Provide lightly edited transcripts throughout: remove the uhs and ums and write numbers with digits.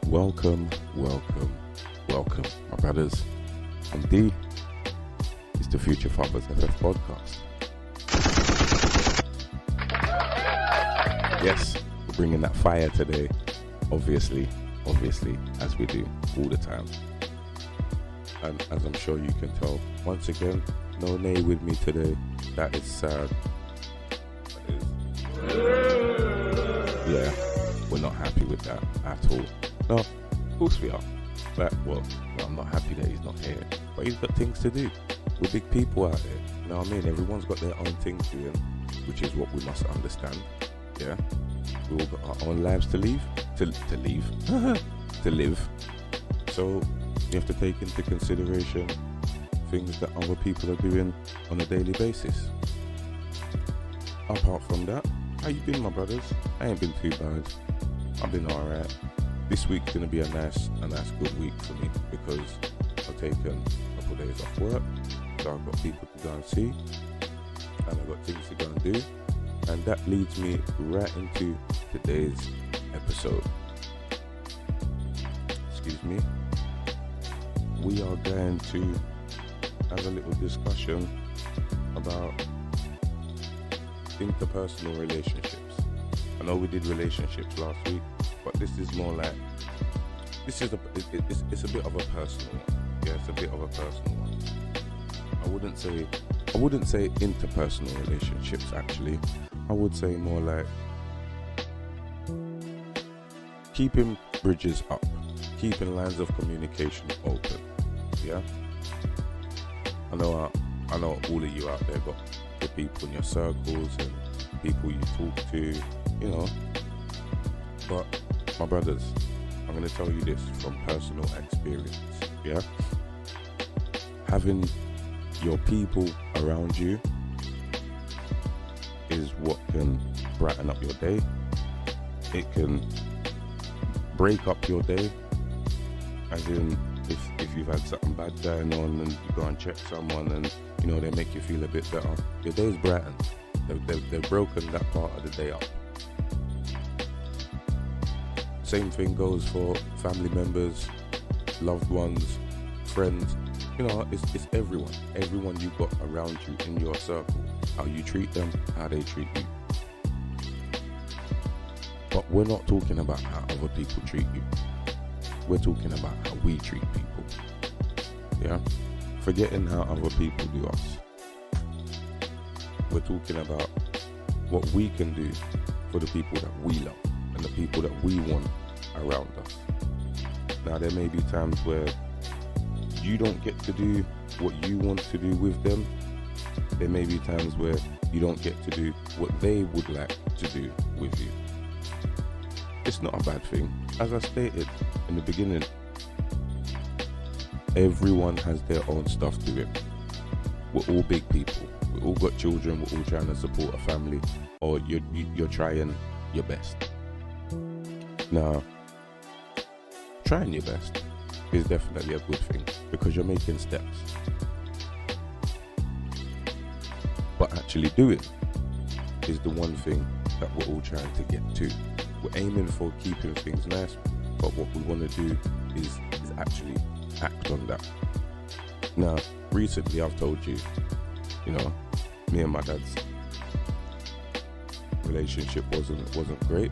Welcome, my brothers. I'm D. It's the Future Fathers FF podcast. Yes, we're bringing that fire today, obviously, as we do all the time. And as I'm sure you can tell, once again, no Nay with me today. That is sad. Yeah, we're not happy with that at all. No, of course we are. But, well, I'm not happy that he's not here. But he's got things to do. We're big people out there. You know what I mean? Everyone's got their own things doing, which is what we must understand. Yeah? We all got our own lives to live. To live. So, you have to take into consideration things that other people are doing on a daily basis. Apart from that, how you been, my brothers? I ain't been too bad. I've been alright. This week's gonna be a nice good week for me because I've taken a couple of days off work, so I've got people to go and see, and I've got things to go and do, and that leads me right into today's episode. Excuse me. We are going to have a little discussion about interpersonal relationships. I know we did relationships last week, but this is more like it's a bit of a personal one. Yeah, it's a bit of a personal one. I wouldn't say interpersonal relationships actually. I would say more like keeping bridges up, keeping lines of communication open. Yeah. I know all of you out there got the people in your circles and people you talk to, you know. But my brothers, I'm going to tell you this from personal experience, yeah? Having your people around you is what can brighten up your day. It can break up your day, as in if you've had something bad going on and you go and check someone and, you know, they make you feel a bit better, your day's brightened. They've broken that part of the day up. Same thing goes for family members, loved ones, friends. You know, it's everyone. Everyone you got around you in your circle. How you treat them, how they treat you. But we're not talking about how other people treat you. We're talking about how we treat people. Yeah? Forgetting how other people do us. We're talking about what we can do for the people that we love and the people that we want around us. Now, there may be times where you don't get to do what you want to do with them. There may be times where you don't get to do what they would like to do with you. It's not a bad thing. As I stated in the beginning, everyone has their own stuff doing. We're all big people. We all got children. We're all trying to support a family, or you're trying your best. Now, trying your best is definitely a good thing because you're making steps. But actually doing is the one thing that we're all trying to get to. We're aiming for keeping things nice, but what we want to do is actually act on that. Now, recently I've told you, you know, me and my dad's relationship wasn't great.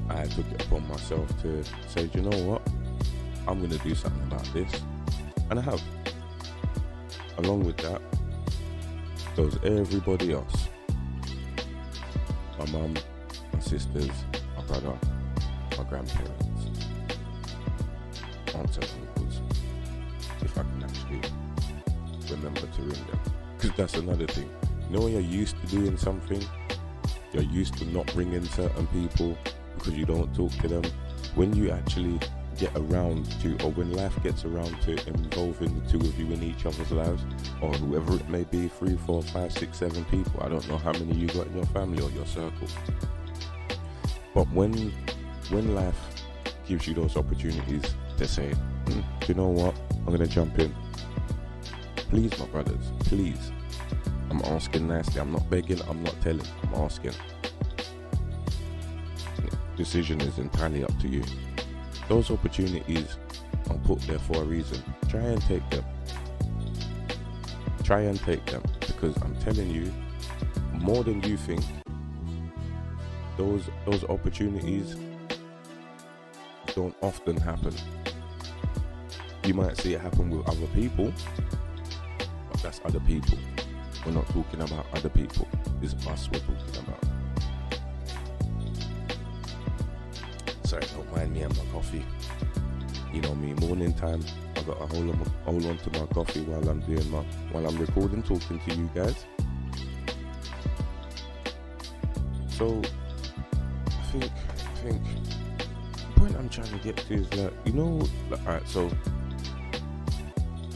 I took it upon myself to say, you know what, I'm going to do something about this. And I have. Along with that, there was everybody else. My mum, my sisters, my brother, my grandparents, aunts and uncles, if I can actually remember to ring them. Because that's another thing. You know when you're used to doing something, you're used to not ringing certain people because you don't talk to them. When you actually get around to, or when life gets around to involving the two of you in each other's lives, or whoever it may be, 3, 4, 5, 6, 7 people, I don't know how many you got in your family or your circle. But when life gives you those opportunities to say, do you know what, I'm going to jump in. Please, my brothers, please. I'm asking nicely. I'm not begging, I'm not telling, I'm asking. Decision is entirely up to you. Those opportunities are put there for a reason. Try and take them. Try and take them, because I'm telling you, more than you think, those opportunities don't often happen. You might see it happen with other people, but that's other people. We're not talking about other people. It's us we're talking about. Sorry, don't mind me and my coffee. You know me, morning time, I got to hold on to my coffee while I'm recording, talking to you guys. So I think the point I'm trying to get to is that, alright, so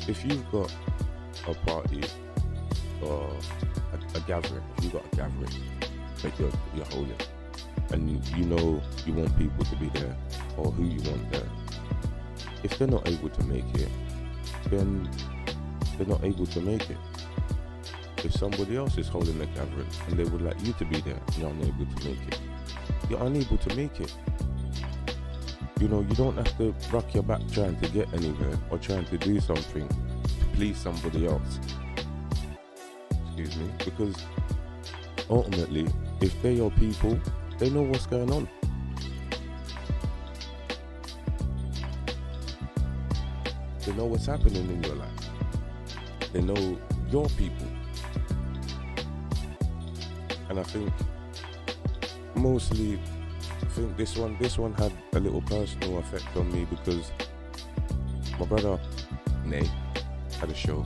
if you've got a party or a gathering, that you're holding, and you want people to be there, or who you want there, if they're not able to make it, then they're not able to make it. If somebody else is holding the gathering and they would like you to be there, you're unable to make it. You're unable to make it. You don't have to rock your back trying to get anywhere or trying to do something to please somebody else. Excuse me. Because ultimately, if they're your people, they know what's going on. They know what's happening in your life. They know your people. And I think this one had a little personal effect on me, because my brother Nate had a show.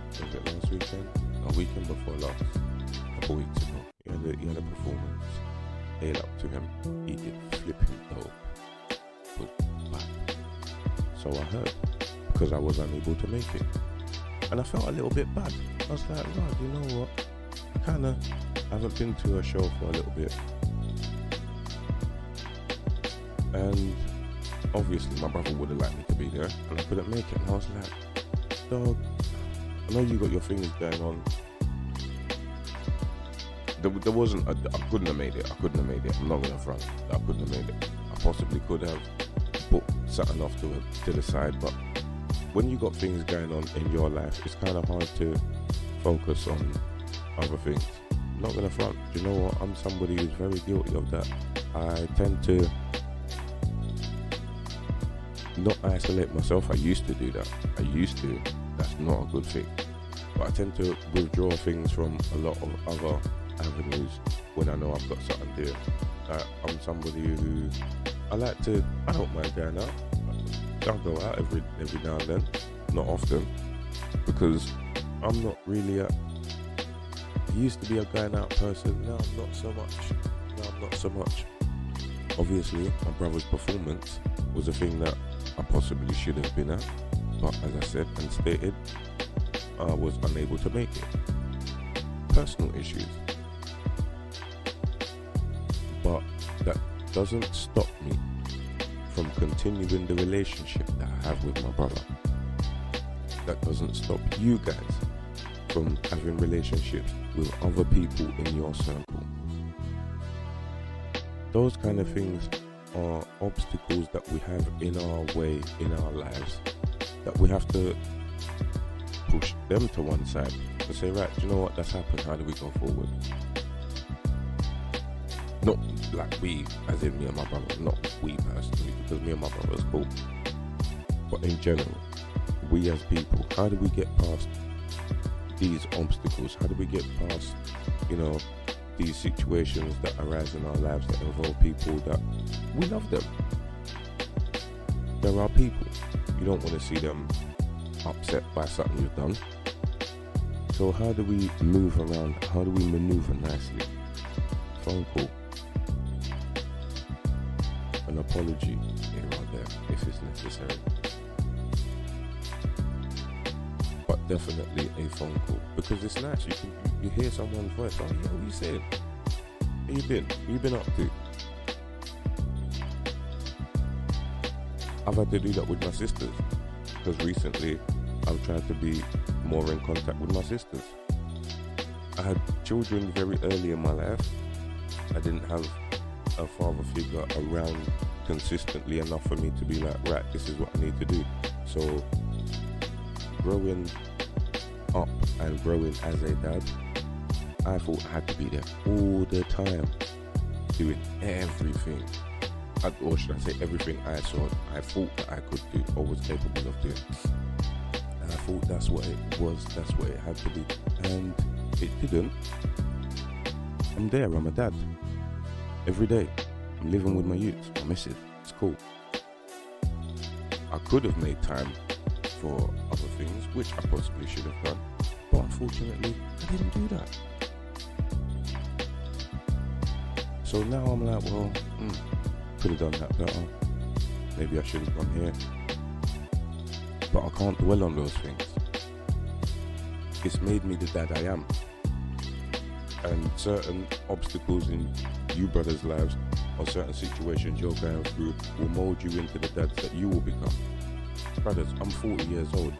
Was it last weekend? A weekend before last. A couple weeks ago. He had a performance. Hail up to him. He did flipping dope. Was bad. So I heard, because I was unable to make it. And I felt a little bit bad. I was like, Rod, you know what? I haven't been to a show for a little bit. And obviously my brother would have liked me to be there, and I couldn't make it. And I was like, dog, I know you got your things going on. There wasn't, I couldn't have made it. I'm not gonna front. I couldn't have made it. I possibly could have put something off to the side, but when you got things going on in your life, it's kind of hard to focus on other things. I'm not gonna front. Do you know what? I'm somebody who's very guilty of that. I tend to not isolate myself. I used to do that. That's not a good thing. But I tend to withdraw things from a lot of other avenues when I know I've got something doing. I'm somebody who I don't mind going out. I'll go out every now and then, not often, because I'm not really I used to be a going out person. Now I'm not so much. Obviously, my brother's performance was a thing that I possibly should have been at, but as I said and stated, I was unable to make it. Personal issues. But that doesn't stop me from continuing the relationship that I have with my brother. That doesn't stop you guys from having relationships with other people in your circle. Those kind of things are obstacles that we have in our way, in our lives, that we have to push them to one side to say, right, do you know what, that's happened, how do we go forward? Not like we, as in me and my brother, not we personally, because me and my brother is cool, but in general, we as people, how do we get past these obstacles? How do we get past, these situations that arise in our lives that involve people that we love them? There are people, you don't want to see them upset by something you've done. So how do we move around? How do we maneuver nicely? Phone call, an apology here or there if it's necessary, but definitely a phone call, because it's nice. You hear someone's voice. Oh yeah, what you saying? Where you been? What you been up to? I've had to do that with my sisters, because recently I've tried to be more in contact with my sisters. I had children very early in my life. I didn't have a father figure around consistently enough for me to be like, right, this is what I need to do. So growing up and growing as a dad, I thought I had to be there all the time, doing everything, or should I say everything I thought that I could do or was capable of doing. And I thought that's what it was, that's what it had to be, and it didn't. I'm there, I'm a dad. Every day, I'm living with my youths, my missus, it's cool. I could have made time for other things, which I possibly should have done, but unfortunately, I didn't do that. So now I'm like, well, could have done that better. Maybe I should have gone here. But I can't dwell on those things. It's made me the dad I am. And certain obstacles in you brothers' lives or certain situations you're going through will mold you into the dads that you will become. Brothers, I'm 40 years old.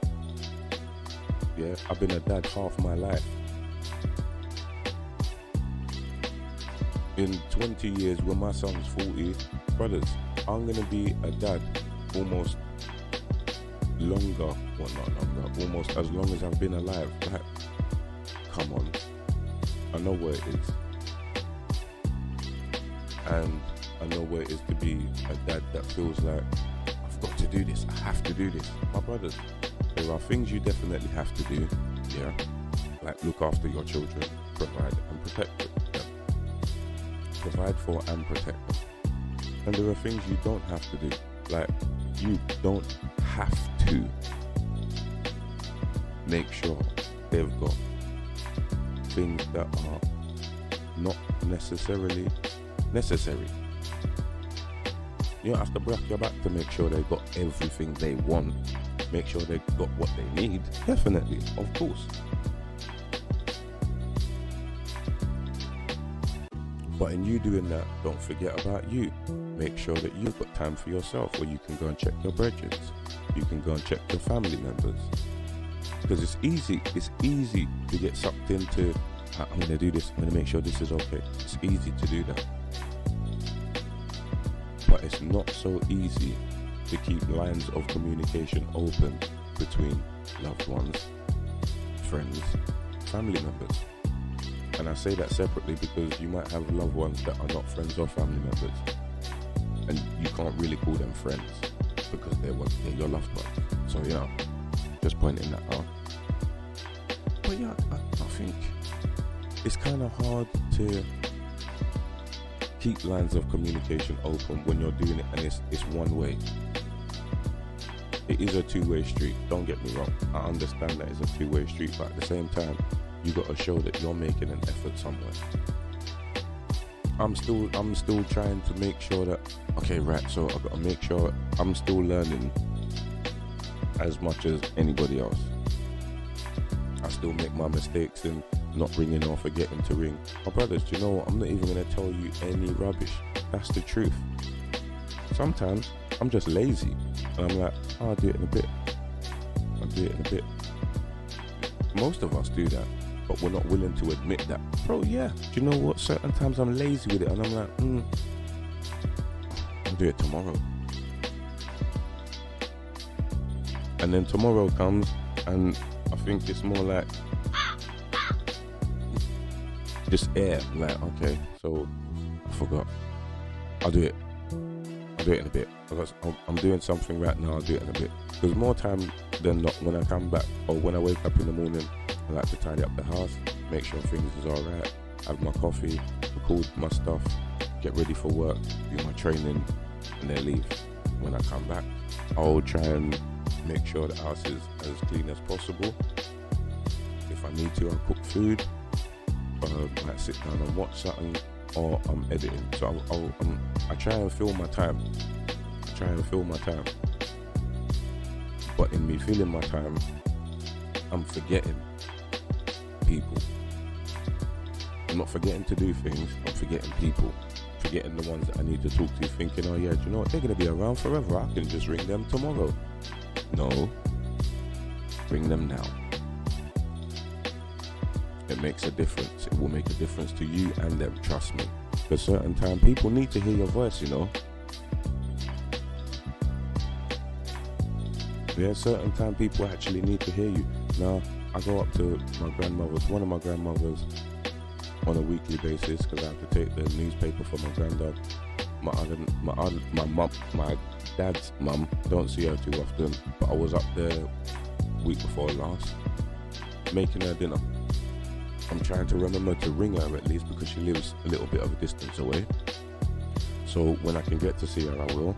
Yeah, I've been a dad half my life. In 20 years, when my son's 40, brothers, I'm going to be a dad almost longer, well not longer, almost as long as I've been alive. Like, come on. I know where it is. And I know where it is to be a dad that feels like, I've got to do this, I have to do this. My brothers, there are things you definitely have to do, yeah? Like look after your children, provide and protect them. Provide for and protect them. And there are things you don't have to do. Like, you don't have to make sure they've got things that are not necessarily necessary. You don't have to break your back to make sure they got everything they want. Make sure they got what they need. Definitely, of course. But in you doing that, don't forget about you. Make sure that you've got time for yourself where you can go and check your brethren. You can go and check your family members. Because it's easy to get sucked into, I'm going to do this, I'm going to make sure this is okay. It's easy to do that. But it's not so easy to keep lines of communication open between loved ones, friends, family members. And I say that separately because you might have loved ones that are not friends or family members. And you can't really call them friends because they're your loved ones. So yeah, just pointing that out. But yeah, I think it's kind of hard to keep lines of communication open when you're doing it and it's one way. It is a two-way street, don't get me wrong. I understand that it's a two-way street, but at the same time, you got to show that you're making an effort somewhere. I'm still trying to make sure that, okay, right, so I've got to make sure I'm still learning as much as anybody else. I still make my mistakes in not ringing or forgetting to ring. My brothers, do you know what? I'm not even going to tell you any rubbish. That's the truth. Sometimes I'm just lazy and I'm like, oh, I'll do it in a bit. Most of us do that, but we're not willing to admit that. Bro, yeah, do you know what? Certain times I'm lazy with it and I'm like, I'll do it tomorrow. And then tomorrow comes and I think it's more like just air, like, okay, so I forgot. I'll do it in a bit. I'm doing something right now, I'll do it in a bit. Because more time than not, when I come back or when I wake up in the morning, I like to tidy up the house, make sure things is alright, have my coffee, record my stuff, get ready for work, do my training, and then leave. When I come back, I'll try and make sure the house is as clean as possible. If I need to, I'll cook food, might sit down and watch something, or I'm editing. So I try and fill my time. But in me filling my time, I'm forgetting people. I'm not forgetting to do things, I'm forgetting people. Forgetting the ones that I need to talk to, thinking, oh yeah, do you know what, they're going to be around forever, I can just ring them tomorrow. No, ring them now. It makes a difference. It will make a difference to you and them, trust me. Because certain time people need to hear your voice, you know. Yeah, certain time people actually need to hear you. Now, I go up to one of my grandmothers, on a weekly basis because I have to take the newspaper for my granddad. My dad's mum, don't see her too often, but I was up there week before last, making her dinner. I'm trying to remember to ring her at least because she lives a little bit of a distance away. So when I can get to see her, I will.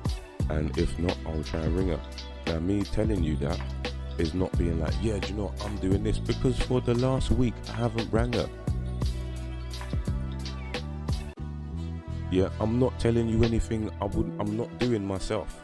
And if not, I'll try and ring her. Now, me telling you that is not being like, yeah, do you know, I'm doing this, because for the last week, I haven't rang her. Yeah, I'm not telling you anything I'm not doing myself.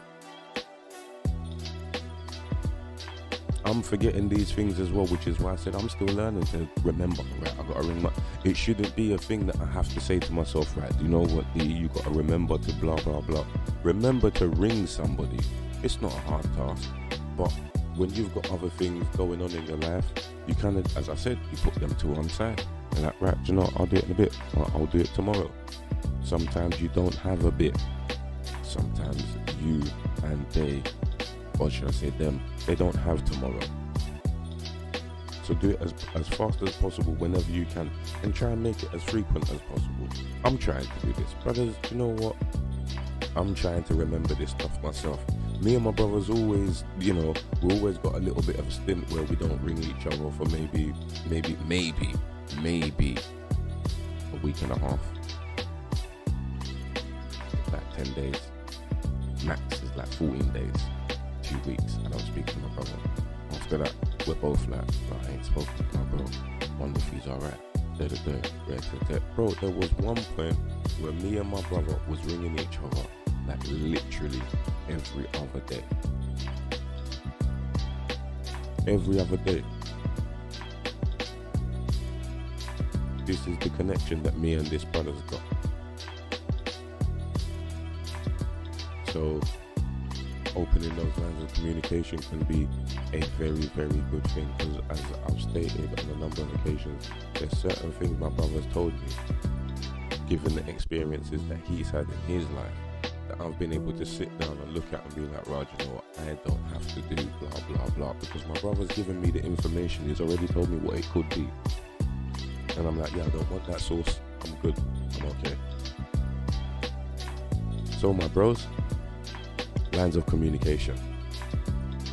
I'm forgetting these things as well, which is why I said I'm still learning to remember. Right, I gotta ring it shouldn't be a thing that I have to say to myself, right, you know what, you gotta remember to blah blah blah. Remember to ring somebody. It's not a hard task, but when you've got other things going on in your life, you kind of, as I said, you put them to one side. You're like, right, do you know, I'll do it in a bit, or I'll do it tomorrow. Sometimes you don't have a bit. Sometimes you and they, or should I say them, they don't have tomorrow. So do it as fast as possible whenever you can, and try and make it as frequent as possible. I'm trying to do this. Brothers, do you know what? I'm trying to remember this stuff myself. Me and my brothers always, you know, we always got a little bit of a stint where we don't ring each other for maybe a week and a half. Like 10 days. Max is like 14 days. 2 weeks. I don't speak to my brother. After that, we're both like, I ain't spoken to my bro. Wonder if he's alright. Bro, there was one point where me and my brother was ringing each other like literally every other day. Every other day. This is the connection that me and this brother's got. So opening those lines of communication can be a very, very good thing, because as I've stated on a number of occasions, there's certain things my brother's told me, given the experiences that he's had in his life, that I've been able to sit down and look at and be like, Raj, you know what, I don't have to do blah blah blah, because my brother's given me the information. He's already told me what it could be, and I'm like, yeah, I don't want that sauce, I'm good, I'm okay. So my bros, lines of communication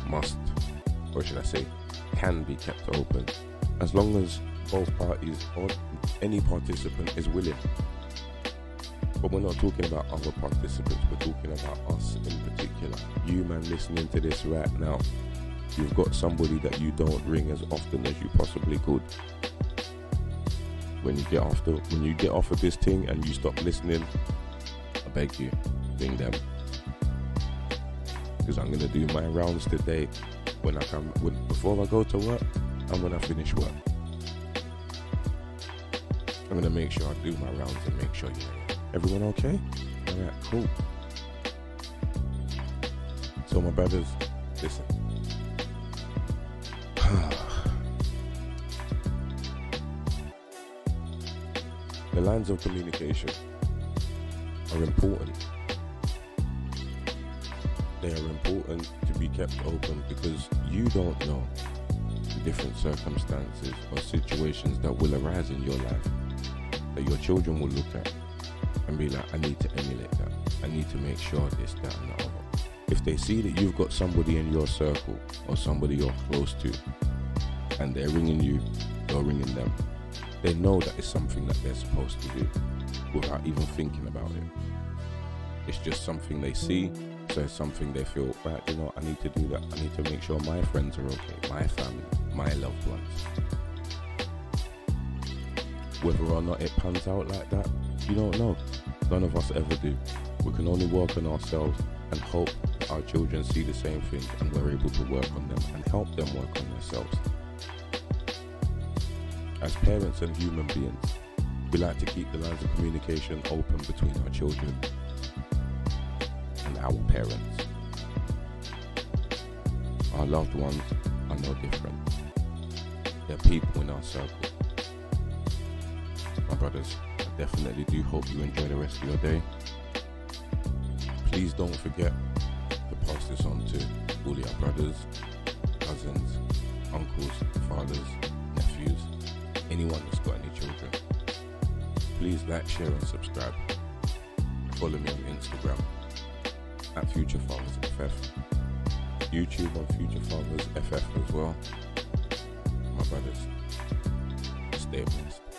must, or should I say, can be kept open, as long as both parties or any participant is willing. But we're not talking about other participants, we're talking about us in particular. You man listening to this right now, you've got somebody that you don't ring as often as you possibly could. When you get off of this thing and you stop listening, I beg you, ring them. Because I'm gonna do my rounds today before I go to work and when I finish work. I'm gonna make sure I do my rounds and make sure everyone okay? Alright, cool. So my brothers, listen. The lines of communication are important. They are important to be kept open, because you don't know the different circumstances or situations that will arise in your life that your children will look at and be like, I need to emulate that. I need to make sure this, that, and the other. If they see that you've got somebody in your circle or somebody you're close to and they're ringing you, you're ringing them, they know that it's something that they're supposed to do without even thinking about it. It's just something they see. So it's something they feel, right, you know, I need to do that. I need to make sure my friends are okay, my family, my loved ones. Whether or not it pans out like that, you don't know. None of us ever do. We can only work on ourselves and hope that our children see the same thing and we're able to work on them and help them work on themselves. As parents and human beings, we like to keep the lines of communication open between our children and our parents. Our loved ones are no different. They're people in our circle. My brothers, Definitely do hope you enjoy the rest of your day. Please don't forget to pass this on to all your brothers, cousins, uncles, fathers, nephews, anyone that's got any children. Please like, share and subscribe. Follow me on Instagram at Future Fathers FF. YouTube on Future Fathers FF as well. My brothers, stay blessed.